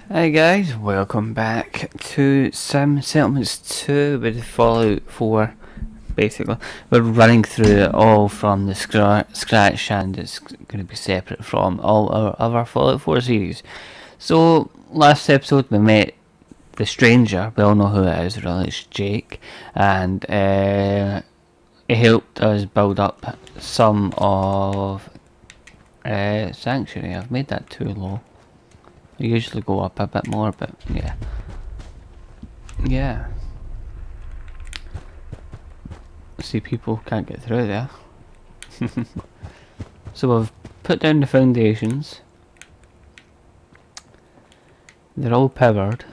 Hi guys, welcome back to Sim Settlements 2 with Fallout 4. Basically, we're running through it all from the scratch, and it's going to be separate from all our other Fallout 4 series. So, last episode we met the stranger, we all know who it is, really, it's Jake, and he helped us build up some of Sanctuary. I've made that too low. I usually go up a bit more, but yeah. Yeah. See, people can't get through there. So we've put down the foundations. They're all powered.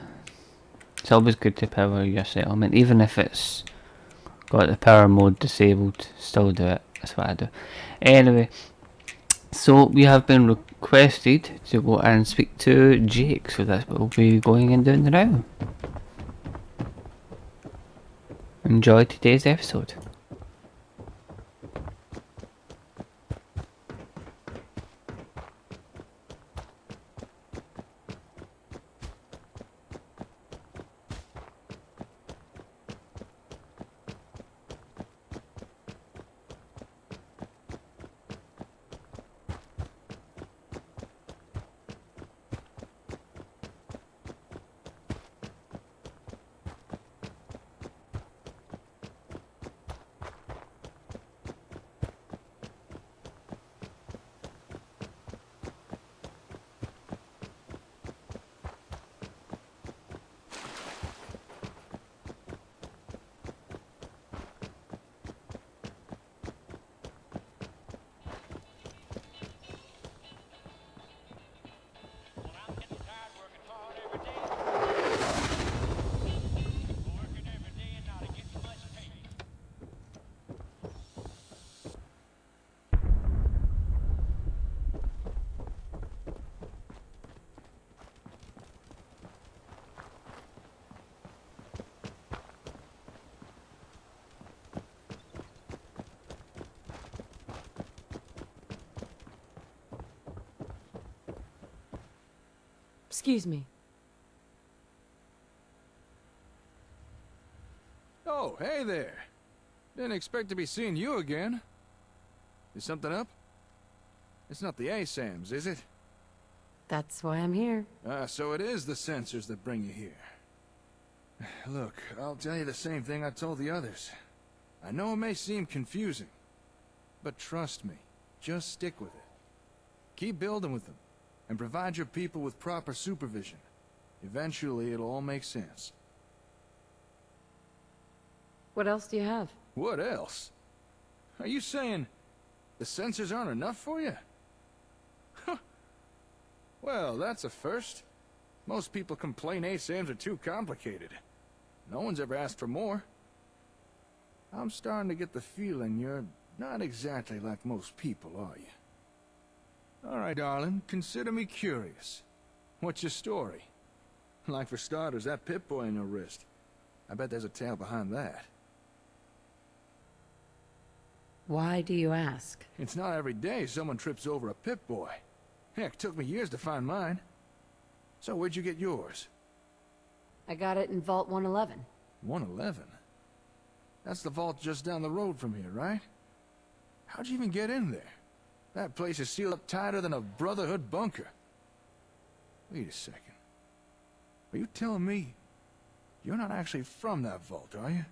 It's always good to power your settlement, even if it's got the power mode disabled. Still do it. That's what I do. Anyway, so we have been requested to go and speak to Jake, so that's what we'll be going and doing now. Enjoy today's episode. Excuse me. Oh, hey there. Didn't expect to be seeing you again. Is something up? It's not the ASAMs, is it? That's why I'm here. Ah, so it is the sensors that bring you here. Look, I'll tell you the same thing I told the others. I know it may seem confusing, but trust me, just stick with it. Keep building with them, and provide your people with proper supervision. Eventually, it'll all make sense. What else do you have? What else? Are you saying the sensors aren't enough for you? Huh. Well, that's a first. Most people complain ASAMs are too complicated. No one's ever asked for more. I'm starting to get the feeling you're not exactly like most people, are you? All right, darling, consider me curious. What's your story? Like for starters, that Pip-Boy on your wrist. I bet there's a tale behind that. Why do you ask? It's not every day someone trips over a Pip-Boy. Heck, took me years to find mine. So where'd you get yours? I got it in Vault 111. 111? That's the vault just down the road from here, right? How'd you even get in there? That place is sealed up tighter than a Brotherhood bunker. Wait a second. Are you telling me you're not actually from that vault, are you?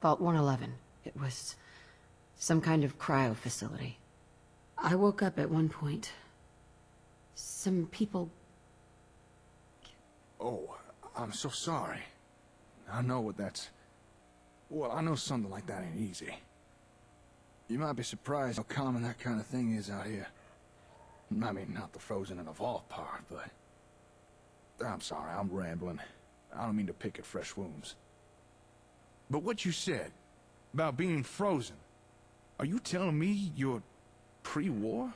Vault 111. It was some kind of cryo facility. I woke up at one point. Some people... Oh, I'm so sorry. I know what that's... Well, I know something like that ain't easy. You might be surprised how common that kind of thing is out here. I mean, not the frozen in a vault part, but... I'm sorry, I'm rambling. I don't mean to pick at fresh wounds. But what you said about being frozen, are you telling me you're pre-war?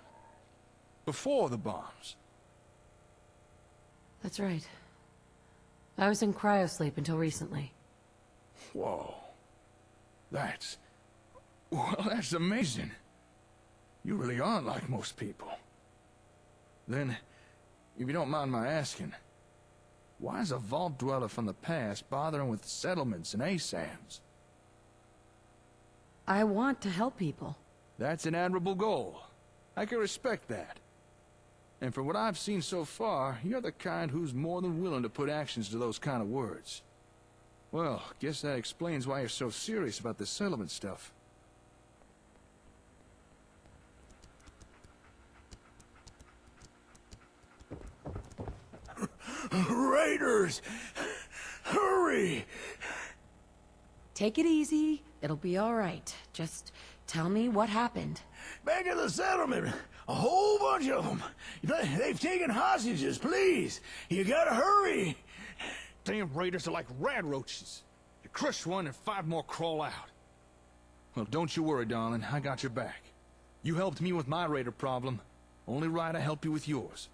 Before the bombs? That's right. I was in cryosleep until recently. Whoa. Well, that's amazing. You really aren't like most people. Then, if you don't mind my asking, why is a vault dweller from the past bothering with settlements and ASAMs? I want to help people. That's an admirable goal. I can respect that. And for what I've seen so far, you're the kind who's more than willing to put actions to those kind of words. Well, guess that explains why you're so serious about this settlement stuff. Raiders! Hurry! Take it easy. It'll be all right. Just tell me what happened. Back at the settlement, a whole bunch of them. They've taken hostages, please. You gotta hurry. Damn raiders are like rad roaches. You crush one and 5 more crawl out. Well, don't you worry, darling. I got your back. You helped me with my raider problem. Only right I help you with yours.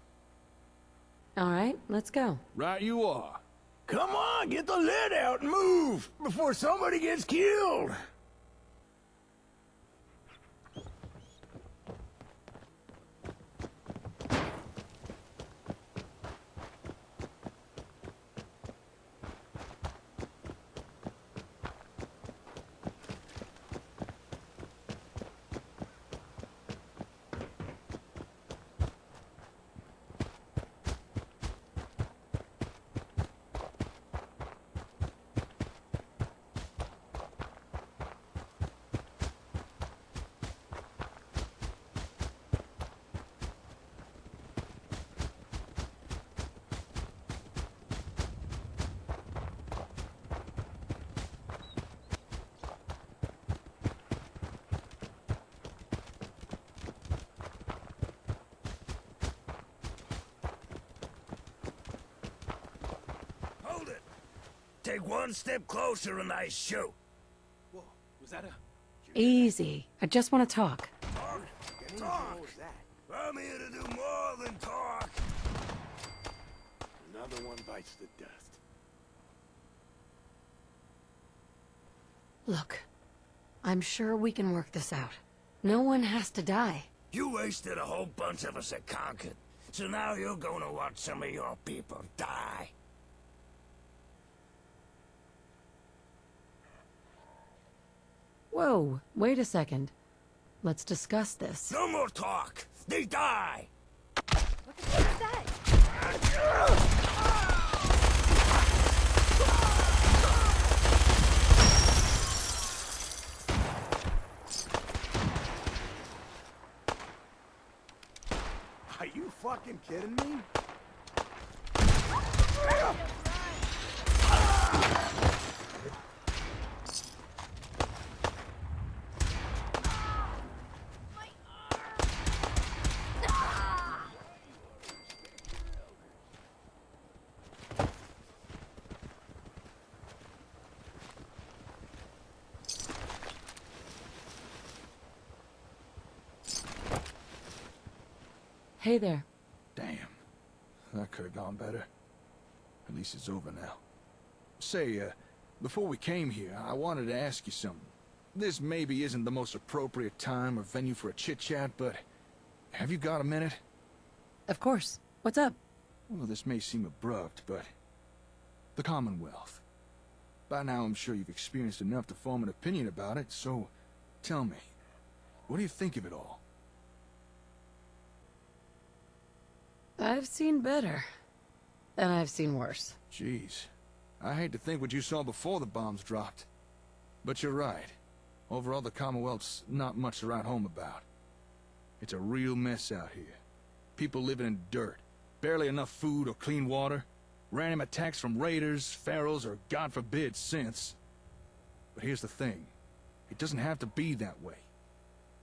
All right, let's go. Right you are. Come on, get the lid out and move before somebody gets killed. Hold it. Take one step closer and I shoot. Whoa, was that a... Easy. I just want to talk. Talk. I'm here to do more than talk. Another one bites the dust. Look, I'm sure we can work this out. No one has to die. You wasted a whole bunch of us at Concord, so now you're gonna watch some of your people die. Whoa, wait a second. Let's discuss this. No more talk. They die. Are you fucking kidding me? Hey there. Damn. That could have gone better. At least it's over now. Say, before we came here, I wanted to ask you something. This maybe isn't the most appropriate time or venue for a chit-chat, but... have you got a minute? Of course. What's up? Well, this may seem abrupt, but... the Commonwealth. By now, I'm sure you've experienced enough to form an opinion about it, so... tell me, what do you think of it all? I've seen better. And I've seen worse. Jeez. I hate to think what you saw before the bombs dropped. But you're right. Overall, the Commonwealth's not much to write home about. It's a real mess out here. People living in dirt. Barely enough food or clean water. Random attacks from raiders, pharaohs, or God forbid, synths. But here's the thing. It doesn't have to be that way.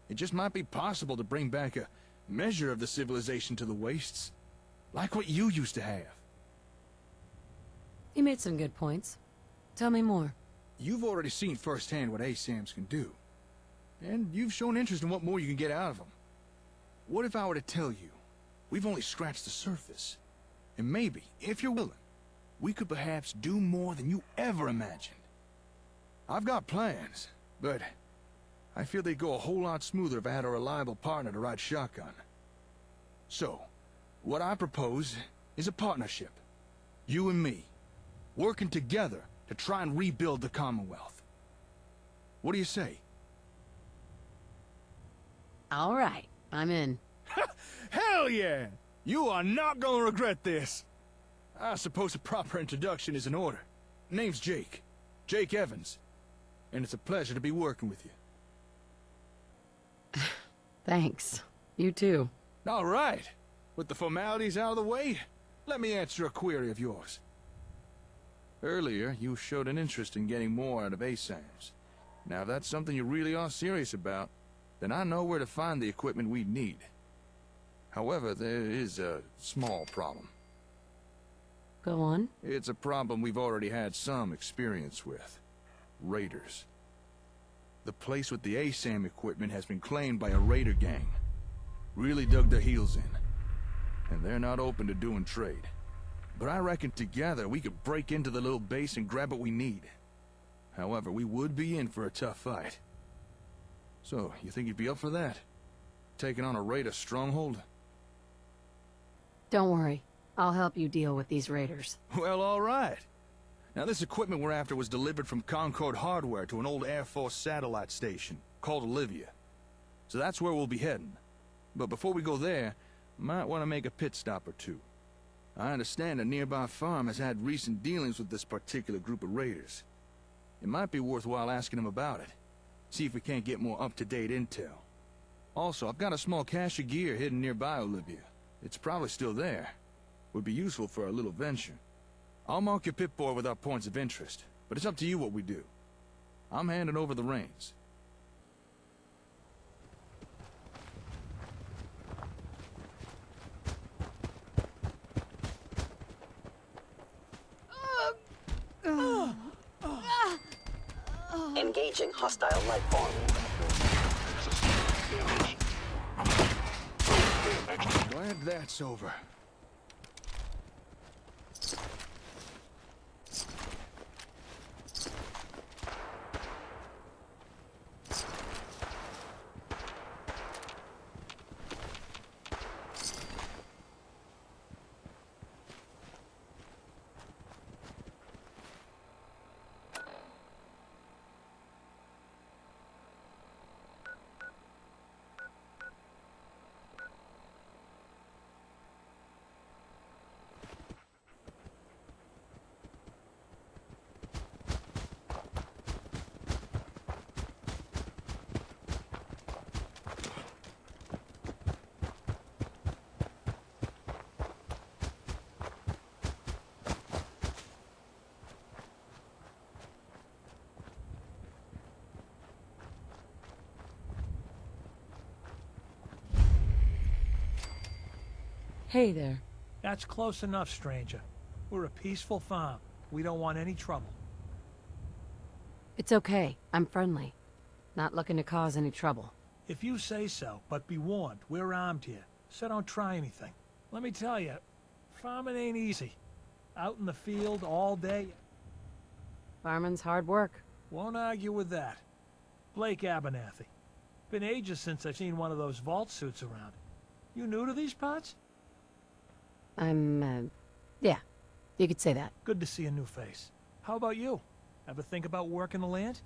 It just might be possible to bring back a measure of the civilization to the wastes. Like what you used to have. You made some good points. Tell me more. You've already seen firsthand what ASAMs can do. And you've shown interest in what more you can get out of them. What if I were to tell you, we've only scratched the surface? And maybe, if you're willing, we could perhaps do more than you ever imagined. I've got plans, but I feel they'd go a whole lot smoother if I had a reliable partner to ride shotgun. So, What I propose is a partnership. You and me, working together to try and rebuild the Commonwealth. What do you say? All right, I'm in. Hell yeah! You are not gonna regret this. I suppose a proper introduction is in order. Name's Jake. Jake Evans. And it's a pleasure to be working with you. Thanks. You too. All right. With the formalities out of the way, let me answer a query of yours. Earlier, you showed an interest in getting more out of ASAMs. Now, if that's something you really are serious about, then I know where to find the equipment we need. However, there is a small problem. Go on. It's a problem we've already had some experience with. Raiders. The place with the ASAM equipment has been claimed by a raider gang. Really dug their heels in. And they're not open to doing trade. But I reckon together we could break into the little base and grab what we need. However, we would be in for a tough fight. So, you think you'd be up for that? Taking on a raider stronghold? Don't worry. I'll help you deal with these raiders. Well, all right. Now, this equipment we're after was delivered from Concord Hardware to an old Air Force satellite station called Olivia. So that's where we'll be heading. But before we go there, might want to make a pit stop or two. I understand a nearby farm has had recent dealings with this particular group of raiders. It might be worthwhile asking them about it. See if we can't get more up-to-date intel. Also, I've got a small cache of gear hidden nearby Olivia. It's probably still there. Would be useful for our little venture. I'll mark your pip-boy with our points of interest, but it's up to you what we do. I'm handing over the reins. Engaging hostile life form. Glad that's over. Hey there. That's close enough, stranger. We're a peaceful farm. We don't want any trouble. It's okay. I'm friendly. Not looking to cause any trouble. If you say so, but be warned, we're armed here, so don't try anything. Let me tell you, farming ain't easy. Out in the field all day. Farming's hard work. Won't argue with that. Blake Abernathy. Been ages since I've seen one of those vault suits around. You new to these parts? Yeah. You could say that. Good to see a new face. How about you? Ever think about working the land?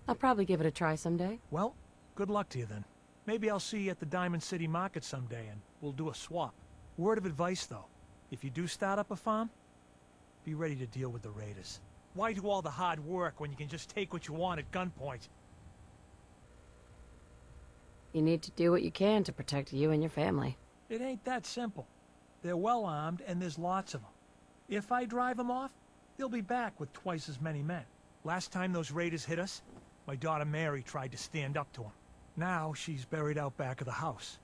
I'll probably give it a try someday. Well, good luck to you then. Maybe I'll see you at the Diamond City Market someday and we'll do a swap. Word of advice though, if you do start up a farm, be ready to deal with the raiders. Why do all the hard work when you can just take what you want at gunpoint? You need to do what you can to protect you and your family. It ain't that simple. They're well armed and there's lots of them. If I drive them off, they'll be back with twice as many men. Last time those raiders hit us, my daughter Mary tried to stand up to them. Now she's buried out back of the house.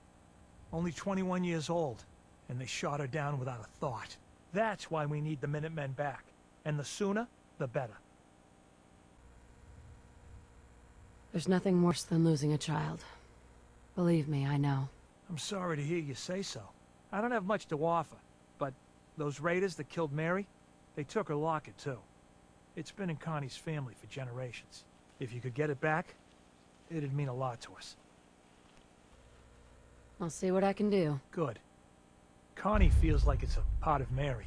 Only 21 years old, and they shot her down without a thought. That's why we need the Minutemen back. And the sooner, the better. There's nothing worse than losing a child. Believe me, I know. I'm sorry to hear you say so. I don't have much to offer, but those raiders that killed Mary, they took her locket too. It's been in Connie's family for generations. If you could get it back, it'd mean a lot to us. I'll see what I can do. Good. Connie feels like it's a part of Mary.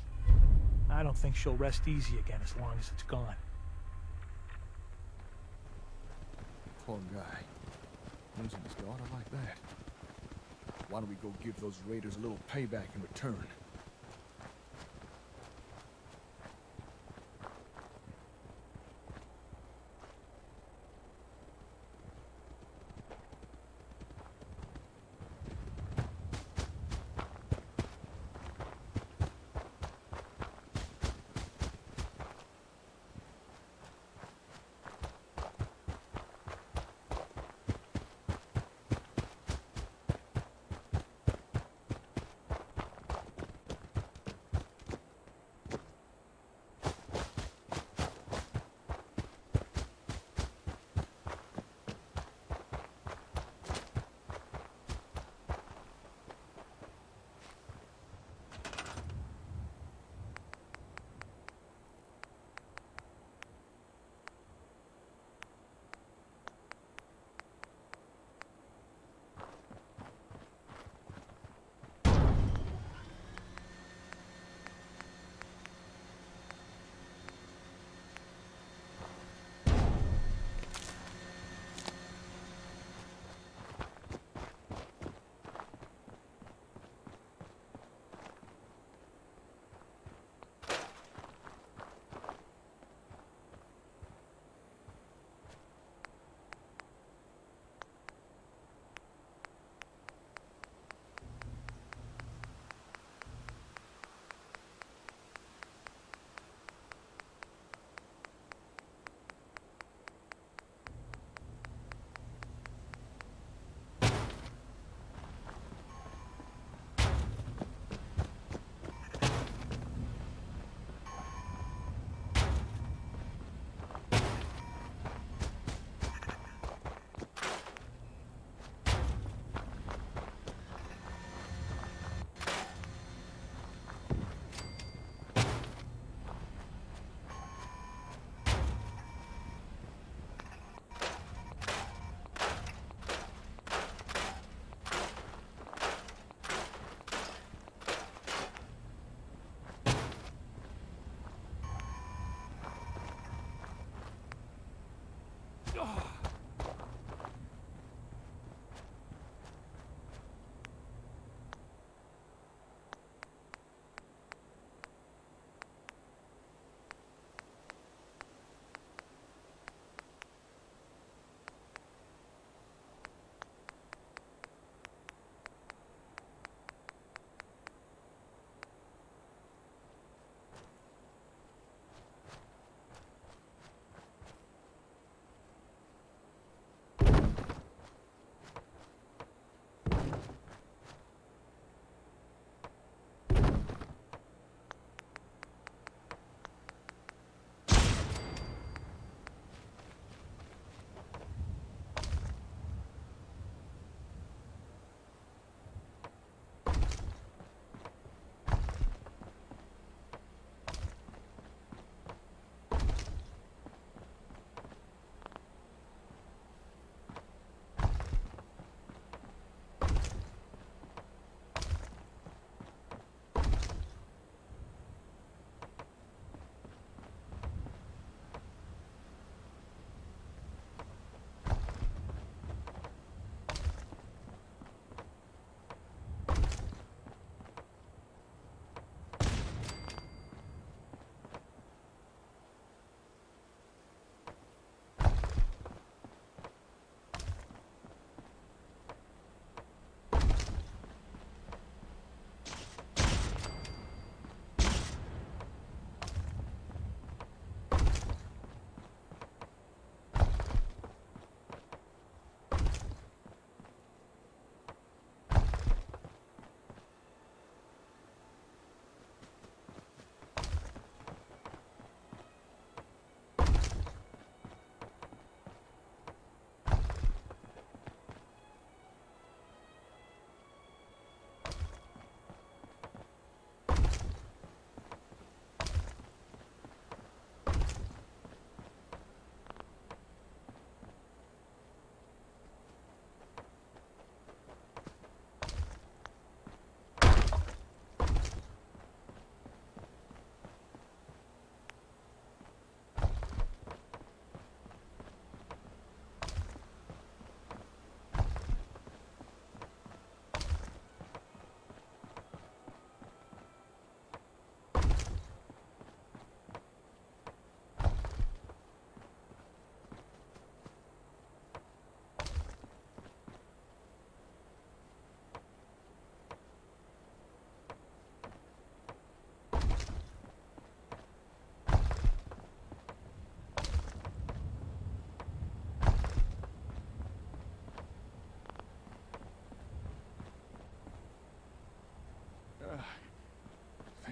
I don't think she'll rest easy again as long as it's gone. Poor guy. Losing his daughter like that. Why don't we go give those raiders a little payback in return?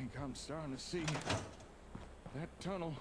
think I'm starting to see that tunnel.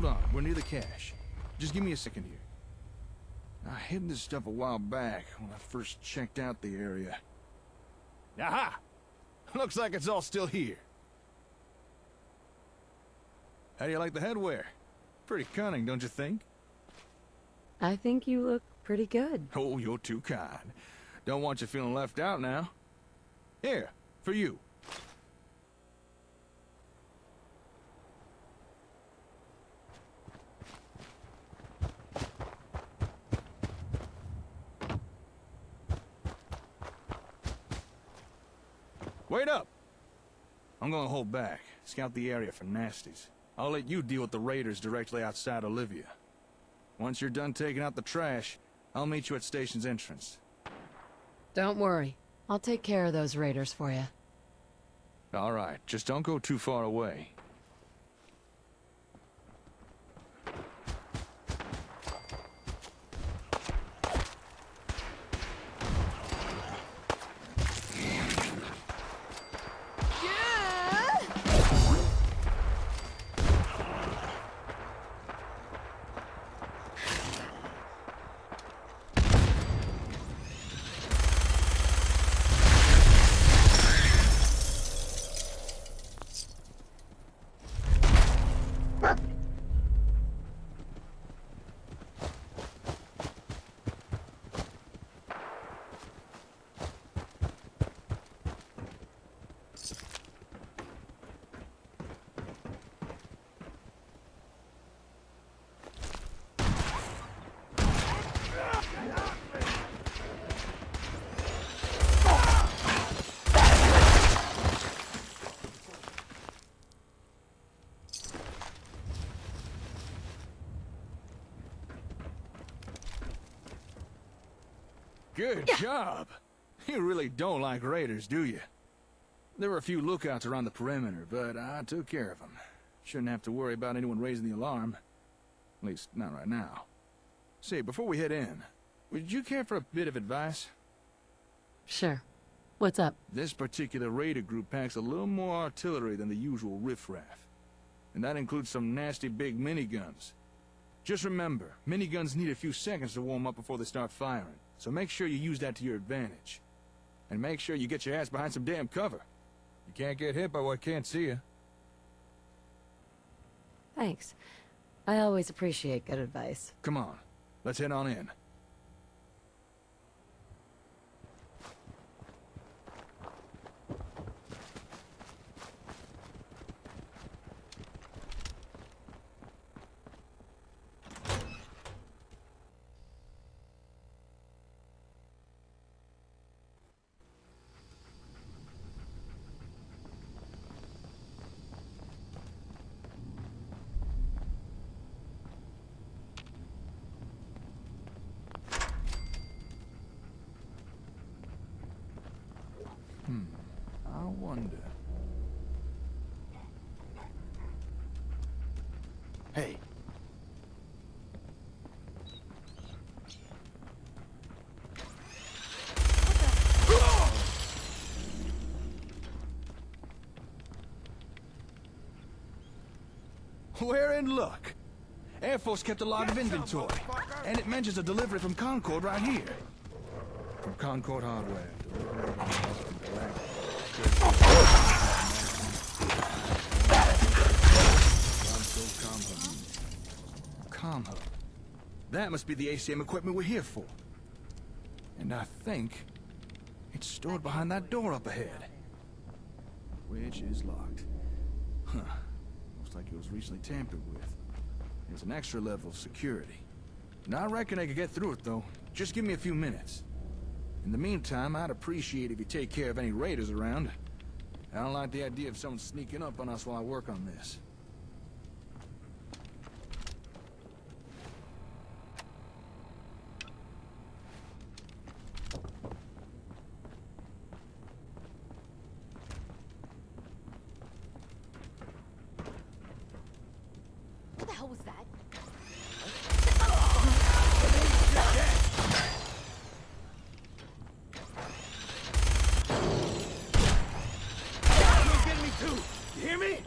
hold on. We're near the cache. Just give me a second here. I hid this stuff a while back when I first checked out the area. Aha! Looks like it's all still here. How do you like the headwear? Pretty cunning, don't you think? I think you look pretty good. Oh, you're too kind. Don't want you feeling left out now. Here, for you. Wait up! I'm gonna hold back, scout the area for nasties. I'll let you deal with the raiders directly outside Olivia. Once you're done taking out the trash, I'll meet you at station's entrance. Don't worry. I'll take care of those raiders for you. All right, just don't go too far away. Good job. You really don't like raiders, do you? There were a few lookouts around the perimeter, but I took care of them. Shouldn't have to worry about anyone raising the alarm. At least, not right now. Say, before we head in, would you care for a bit of advice? Sure. What's up? This particular raider group packs a little more artillery than the usual riffraff. And that includes some nasty big miniguns. Just remember, miniguns need a few seconds to warm up before they start firing. So make sure you use that to your advantage. And make sure you get your ass behind some damn cover. You can't get hit by what can't see you. Thanks. I always appreciate good advice. Come on, let's head on in. I wonder. Hey. We're in luck. Air Force kept a log of inventory, and it mentions a delivery from Concord right here. From Concord Hardware. Com hub. That must be the ACM equipment we're here for. And I think it's stored behind that door up ahead. Which is locked. Huh. Looks like it was recently tampered with. There's an extra level of security. And I reckon I could get through it, though. Just give me a few minutes. In the meantime, I'd appreciate if you take care of any raiders around. I don't like the idea of someone sneaking up on us while I work on this. What the hell was that? You hear me?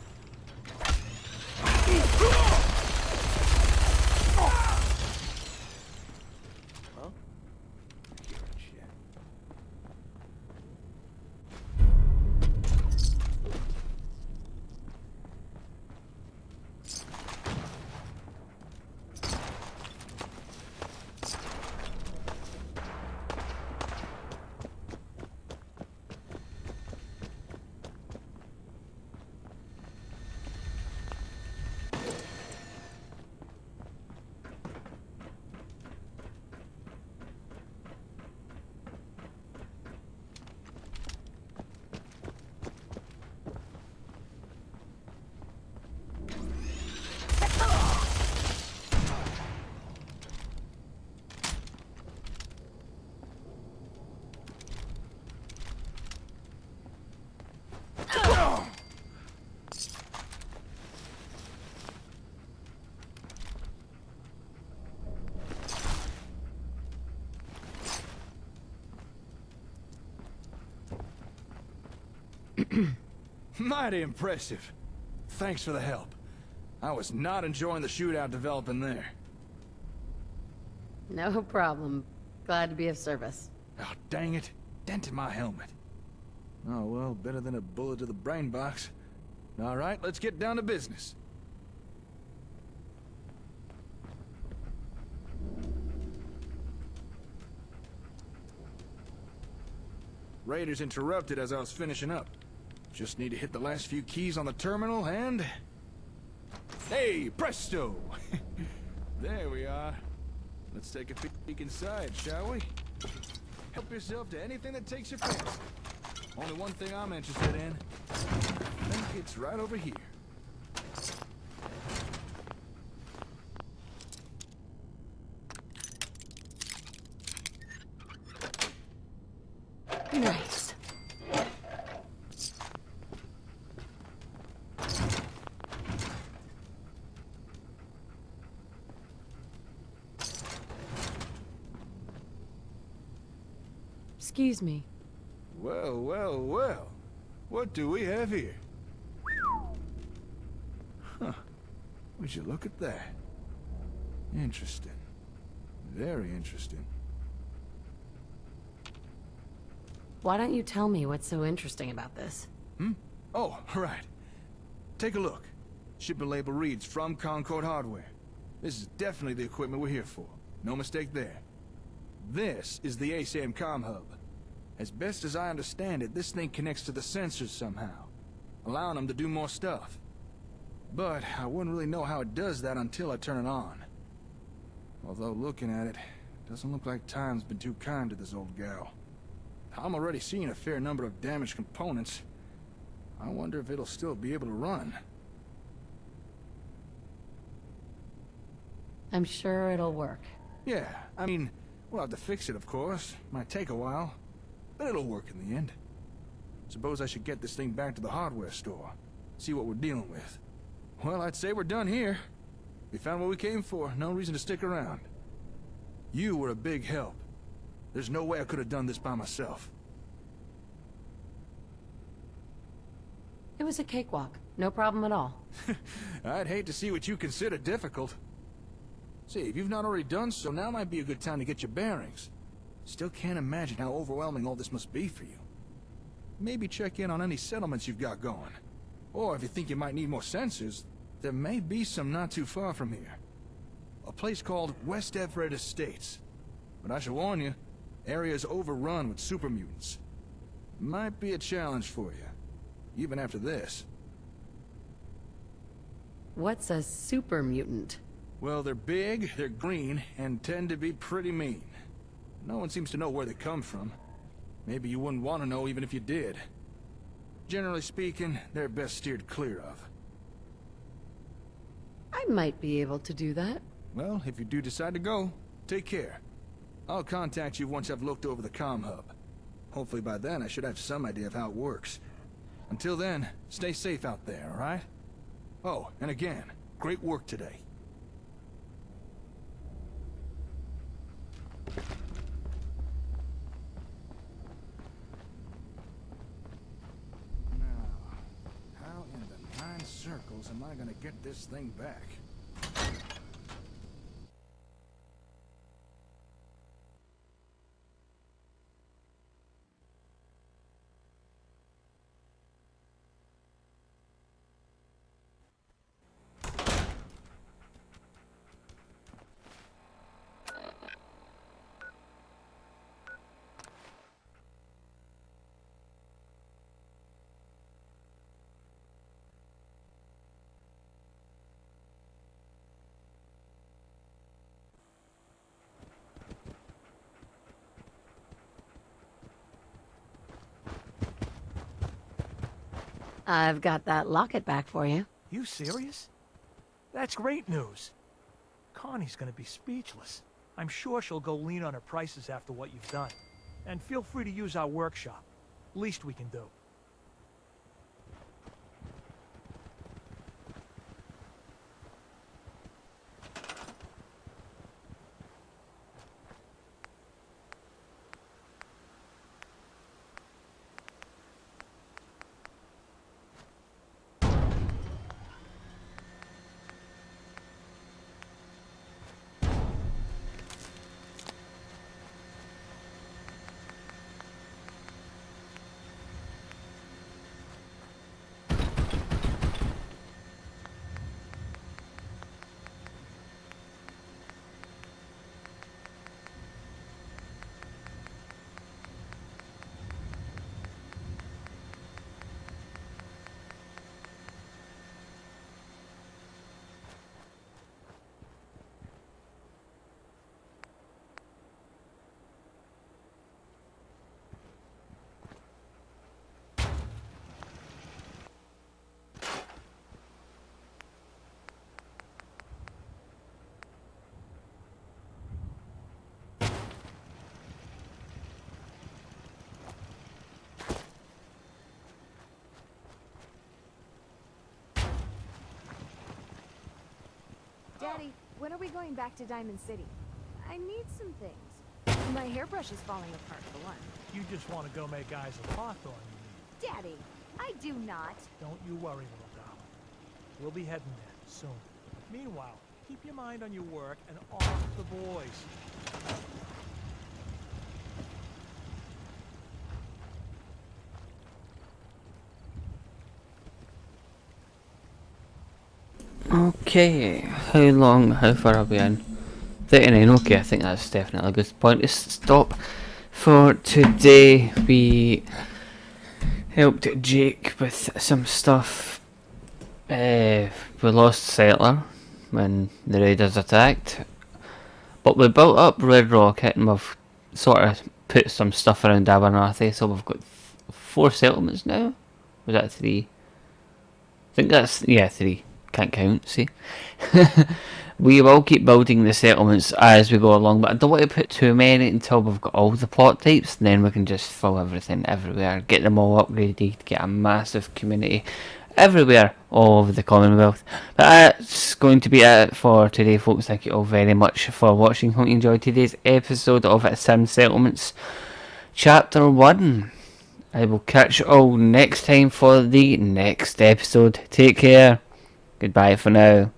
Mighty impressive. Thanks for the help. I was not enjoying the shootout developing there. No problem. Glad to be of service. Oh, dang it. Dented my helmet. Oh, well, better than a bullet to the brain box. All right, let's get down to business. Raiders interrupted as I was finishing up. Just need to hit the last few keys on the terminal and... Hey, presto! There we are. Let's take a peek inside, shall we? Help yourself to anything that takes your fancy. Only one thing I'm interested in. I think it's right over here. Nice. Excuse me. Well, well, well. What do we have here? Huh. Would you look at that? Interesting. Very interesting. Why don't you tell me what's so interesting about this? Oh, right. Take a look. Shipment label reads from Concord Hardware. This is definitely the equipment we're here for. No mistake there. This is the ASAM comm hub. As best as I understand it, this thing connects to the sensors somehow, allowing them to do more stuff. But I wouldn't really know how it does that until I turn it on. Although looking at it, doesn't look like time's been too kind to this old gal. I'm already seeing a fair number of damaged components. I wonder if it'll still be able to run. I'm sure it'll work. Yeah, I mean, we'll have to fix it, of course. Might take a while, but it'll work in the end. Suppose I should get this thing back to the hardware store, see what we're dealing with. Well, I'd say we're done here. We found what we came for, no reason to stick around. You were a big help. There's no way I could have done this by myself. It was a cakewalk. No problem at all. I'd hate to see what you consider difficult. See, if you've not already done so, now might be a good time to get your bearings. Still can't imagine how overwhelming all this must be for you. Maybe check in on any settlements you've got going. Or if you think you might need more sensors, there may be some not too far from here. A place called West Everett Estates. But I should warn you, area's overrun with super mutants. Might be a challenge for you, even after this. What's a super mutant? Well, they're big, they're green, and tend to be pretty mean. No one seems to know where they come from. Maybe you wouldn't want to know even if you did. Generally speaking, they're best steered clear of. I might be able to do that. Well, if you do decide to go, take care. I'll contact you once I've looked over the comm hub. Hopefully by then I should have some idea of how it works. Until then, stay safe out there, alright? Oh, and again, great work today. Now, how in the 9 circles am I gonna get this thing back? I've got that locket back for you. You serious? That's great news. Connie's gonna be speechless. I'm sure she'll go lean on her prices after what you've done. And feel free to use our workshop. Least we can do. Daddy, when are we going back to Diamond City? I need some things. My hairbrush is falling apart, for one. You just want to go make eyes with Hawthorne, you mean? Daddy, I do not. Don't you worry, little darling. We'll be heading there soon. Meanwhile, keep your mind on your work and off the boys. Okay, how far are we in? 39, okay, I think that's definitely a good point to stop for today. We helped Jake with some stuff. We lost Settler when the raiders attacked, but we built up Red Rocket and we've sort of put some stuff around Abernathy, so we've got 4 settlements now. Was that 3? I think that's, yeah, 3. Can't count, see? We will keep building the settlements as we go along, but I don't want to put too many until we've got all the plot types, and then we can just fill everything everywhere, get them all upgraded, get a massive community everywhere, all over the Commonwealth. But that's going to be it for today, folks. Thank you all very much for watching. Hope you enjoyed today's episode of Sim Settlements Chapter 1. I will catch you all next time for the next episode. Take care. Goodbye for now.